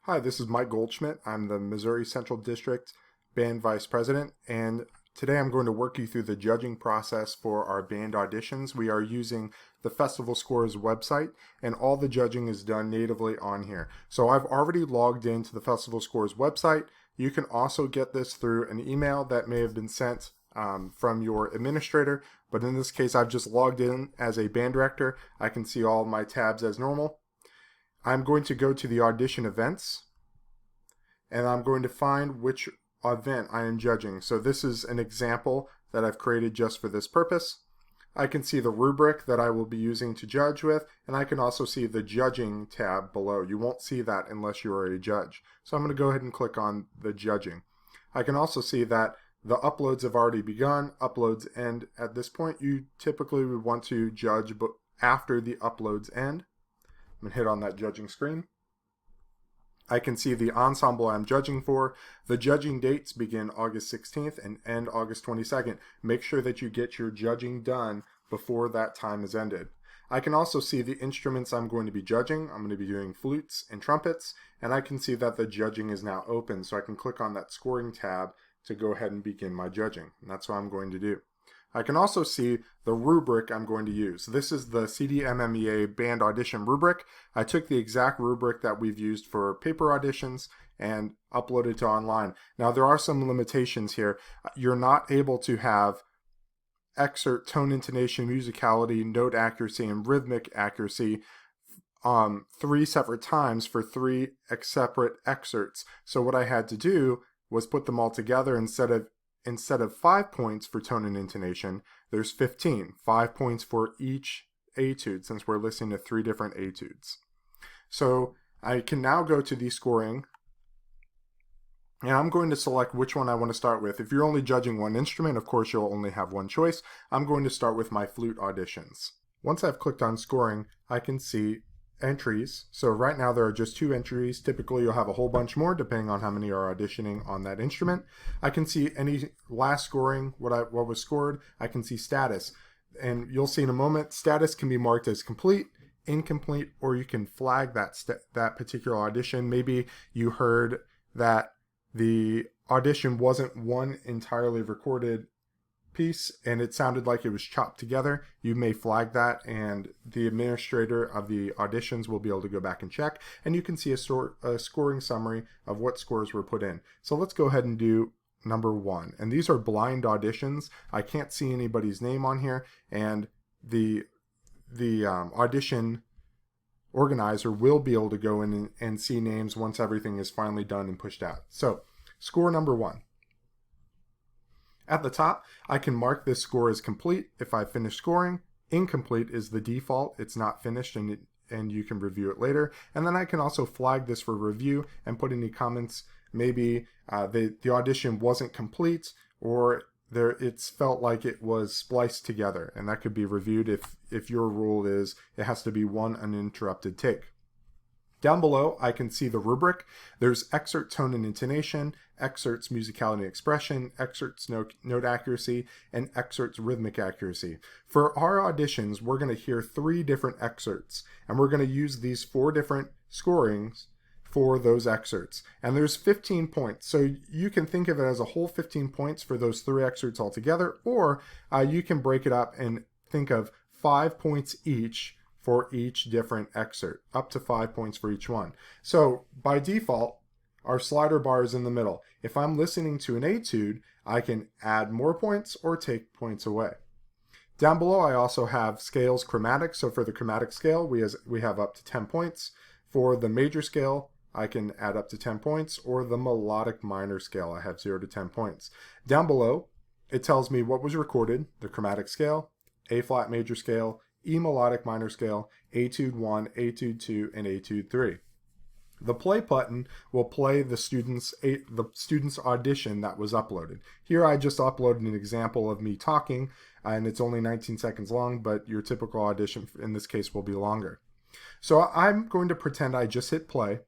Hi, this is Mike Goldschmidt. I'm the Missouri Central District Band Vice President, and today I'm going to work you through the judging process for our band auditions. We are using the Festival Scores website, and all the judging is done natively on here. So I've already logged into the Festival Scores website. You can also get this through an email that may have been sent from your administrator, but in this case I've just logged in as a band director. I can see all my tabs as normal. I'm going to go to the Audition Events, and I'm going to find which event I am judging. So this is an example that I've created just for this purpose. I can see the rubric that I will be using to judge with, and I can also see the judging tab below. You won't see that unless you are a judge. So I'm going to go ahead and click on the judging. I can also see that the uploads have already begun. Uploads end at this point. You typically would want to judge after the uploads end. I'm going to hit on that judging screen. I can see the ensemble I'm judging for. The judging dates begin August 16th and end August 22nd. Make sure that you get your judging done before that time is ended. I can also see the instruments I'm going to be judging. I'm going to be doing flutes and trumpets, and I can see that the judging is now open, so I can click on that scoring tab to go ahead and begin my judging, and that's what I'm going to do. I can also see the rubric I'm going to use. This is the CDMMEA band audition rubric. I took the exact rubric that we've used for paper auditions and uploaded to online. Now there are some limitations here. You're not able to have excerpt, tone, intonation, musicality, note accuracy, and rhythmic accuracy 3 separate times for 3 separate excerpts. So what I had to do was put them all together. Instead of 5 points for tone and intonation, there's 15. 5 points for each etude, since we're listening to 3 different etudes. So I can now go to the scoring, and I'm going to select which one I want to start with. If you're only judging one instrument, of course you'll only have one choice. I'm going to start with my flute auditions. Once I've clicked on scoring, I can see entries. So right now there are just 2 entries. Typically you'll have a whole bunch more depending on how many are auditioning on that instrument. I can see any last scoring, what was scored. I can see status, and you'll see in a moment status can be marked as complete, incomplete, or you can flag that particular audition. Maybe you heard that the audition wasn't one entirely recorded piece and it sounded like it was chopped together. You may flag that, and the administrator of the auditions will be able to go back and check, and you can see a scoring summary of what scores were put in. So let's go ahead and do number 1, and these are blind auditions. I can't see anybody's name on here, and the audition organizer will be able to go in and see names once everything is finally done and pushed out. So score number 1. At the top, I can mark this score as complete if I finish scoring. Incomplete is the default. It's not finished, and you can review it later. And then I can also flag this for review and put any comments. Maybe the audition wasn't complete, or it's felt like it was spliced together, and that could be reviewed if your rule is it has to be one uninterrupted take. Down below, I can see the rubric. There's excerpt, tone, and intonation, excerpts, musicality and expression, excerpts, note accuracy, and excerpts, rhythmic accuracy. For our auditions, we're going to hear 3 different excerpts, and we're going to use these 4 different scorings for those excerpts. And there's 15 points. So you can think of it as a whole 15 points for those 3 excerpts altogether, or you can break it up and think of 5 points each for each different excerpt, up to 5 points for each one. So by default, our slider bar is in the middle. If I'm listening to an etude, I can add more points or take points away. Down below, I also have scales, chromatic. So for the chromatic scale, we have up to 10 points. For the major scale, I can add up to 10 points, or the melodic minor scale, I have 0 to 10 points. Down below, it tells me what was recorded: the chromatic scale, A flat major scale, E melodic minor scale, Etude 1, Etude 2, and Etude 3. The play button will play the student's audition that was uploaded. Here I just uploaded an example of me talking, and it's only 19 seconds long, but your typical audition in this case will be longer. So I'm going to pretend I just hit play,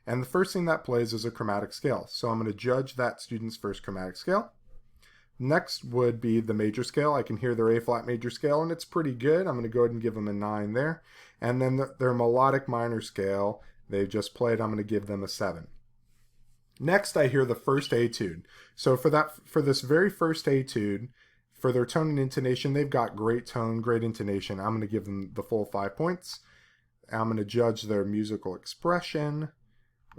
and the first thing that plays is a chromatic scale. So I'm going to judge that student's first chromatic scale. Next would be the major scale. I can hear their A flat major scale, and it's pretty good. I'm going to go ahead and give them a 9 there. And then their melodic minor scale, They've just played. I'm going to give them a 7. Next, I hear the first etude. So for this very first etude, for their tone and intonation, they've got great tone, great intonation. I'm going to give them the full 5 points. I'm going to judge their musical expression.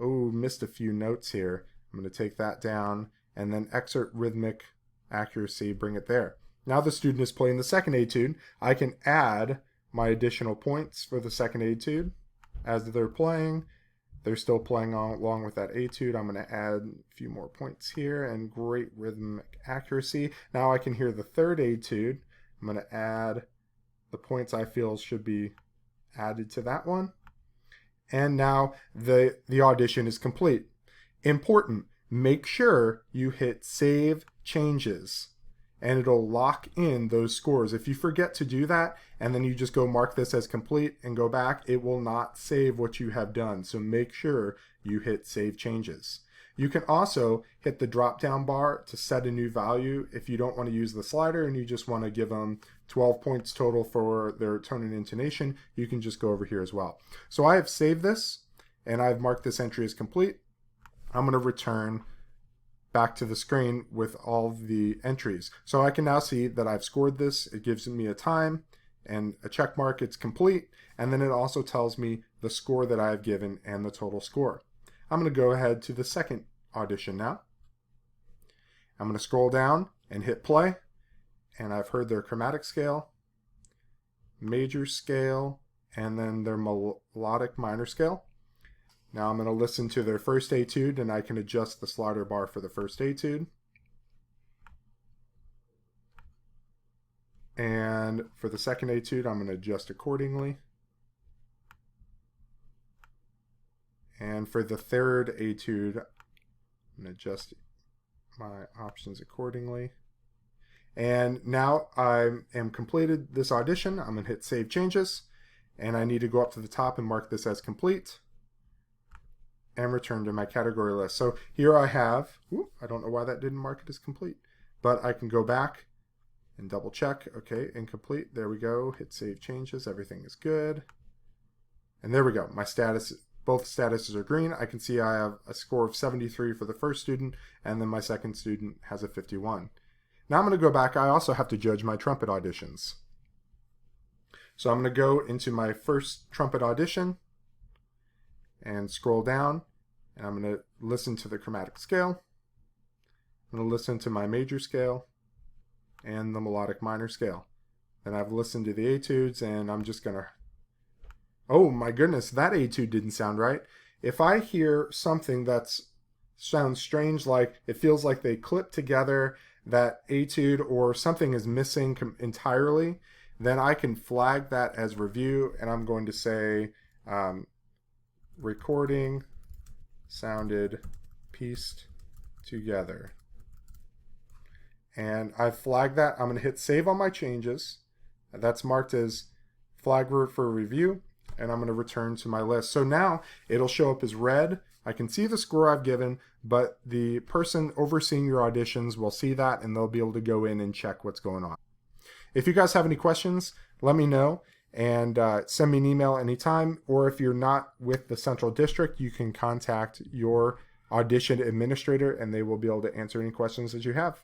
Oh, missed a few notes here. I'm going to take that down, and then excerpt rhythmic accuracy, bring it there. Now the student is playing the second etude. I can add my additional points for the second etude. As they're playing, they're still playing along with that etude. I'm going to add a few more points here, and great rhythmic accuracy. Now I can hear the third etude. I'm going to add the points I feel should be added to that one. And now the audition is complete. Important, make sure you hit Save Changes, and it'll lock in those scores. If you forget to do that and then you just go mark this as complete and go back, it will not save what you have done. So make sure you hit Save Changes. You can also hit the drop down bar to set a new value if you don't want to use the slider and you just want to give them 12 points total for their tone and intonation. You can just go over here as well. So I have saved this and I've marked this entry as complete. I'm going to return back to the screen with all the entries. So I can now see that I've scored this. It gives me a time and a check mark. It's complete. And then it also tells me the score that I've given and the total score. I'm going to go ahead to the second audition now. I'm going to scroll down and hit play. And I've heard their chromatic scale, major scale, and then their melodic minor scale. Now I'm going to listen to their first etude, and I can adjust the slider bar for the first etude. And for the second etude, I'm going to adjust accordingly. And for the third etude, I'm going to adjust my options accordingly. And now I am completed this audition. I'm going to hit Save Changes, and I need to go up to the top and mark this as complete and return to my category list. So here I have, I don't know why that didn't mark it as complete, but I can go back and double check. Okay, incomplete. There we go. Hit Save Changes. Everything is good. And there we go. My status, both statuses are green. I can see I have a score of 73 for the first student, and then my second student has a 51. Now I'm going to go back. I also have to judge my trumpet auditions. So I'm going to go into my first trumpet audition and scroll down, and I'm going to listen to the chromatic scale. I'm going to listen to my major scale and the melodic minor scale. Then I've listened to the etudes, and I'm just going to, oh my goodness, that etude didn't sound right. If I hear something that sounds strange, like it feels like they clip together, that etude, or something is missing entirely, then I can flag that as review, and I'm going to say recording sounded pieced together. And I've flagged that. I'm going to hit save on my changes. That's marked as flag for review, and I'm going to return to my list. So now it'll show up as red. I can see the score I've given, but the person overseeing your auditions will see that, and they'll be able to go in and check what's going on. If you guys have any questions, let me know, and send me an email anytime. Or if you're not with the Central District, you can contact your audition administrator, and they will be able to answer any questions that you have.